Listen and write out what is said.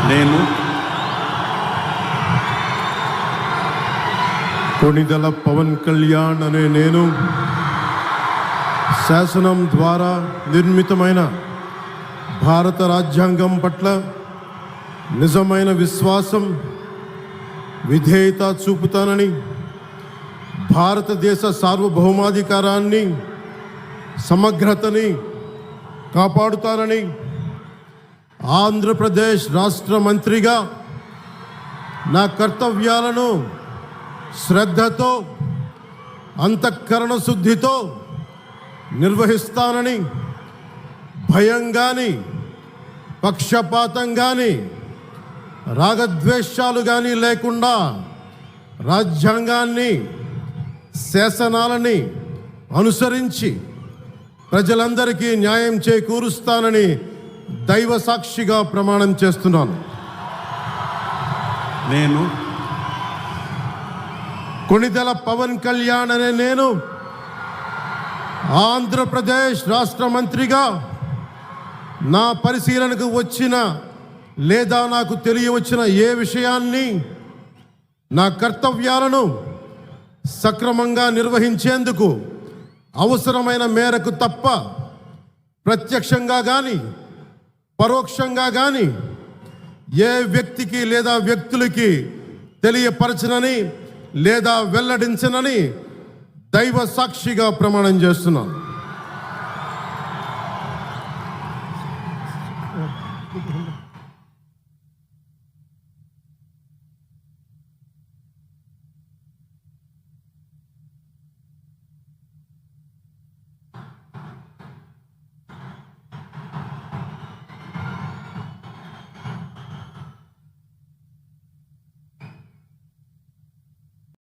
నేను కొణిదెల పవన్ కళ్యాణ్ అనే నేను శాసనం ద్వారా నిర్మితమైన భారత రాజ్యాంగం పట్ల నిజమైన విశ్వాసం, విధేయత చూపుతానని, భారతదేశ సార్వభౌమాధికారాన్ని, సమగ్రతని కాపాడుతానని, ఆంధ్రప్రదేశ్ రాష్ట్ర మంత్రిగా నా కర్తవ్యాలను శ్రద్ధతో, అంతఃకరణ శుద్ధితో నిర్వహిస్తానని, భయం కానీ, పక్షపాతం కానీ, రాగద్వేషాలు కానీ లేకుండా రాజ్యాంగాన్ని, శాసనాలని అనుసరించి ప్రజలందరికీ న్యాయం చేకూరుస్తానని దైవ సాక్షిగా ప్రమాణం చేస్తున్నాను. నేను కొణిదెల పవన్ కళ్యాణ్ అనే నేను ఆంధ్రప్రదేశ్ రాష్ట్ర మంత్రిగా నా పరిశీలనకు వచ్చిన లేదా నాకు తెలియవచ్చిన ఏ విషయాన్ని, నా కర్తవ్యాలను సక్రమంగా నిర్వహించేందుకు అవసరమైన మేరకు తప్ప ప్రత్యక్షంగా కానీ పరోక్షంగా కానీ ఏ వ్యక్తికి లేదా వ్యక్తులకి తెలియపరచనని లేదా వెల్లడించనని దైవ సాక్షిగా ప్రమాణం చేస్తున్నాను.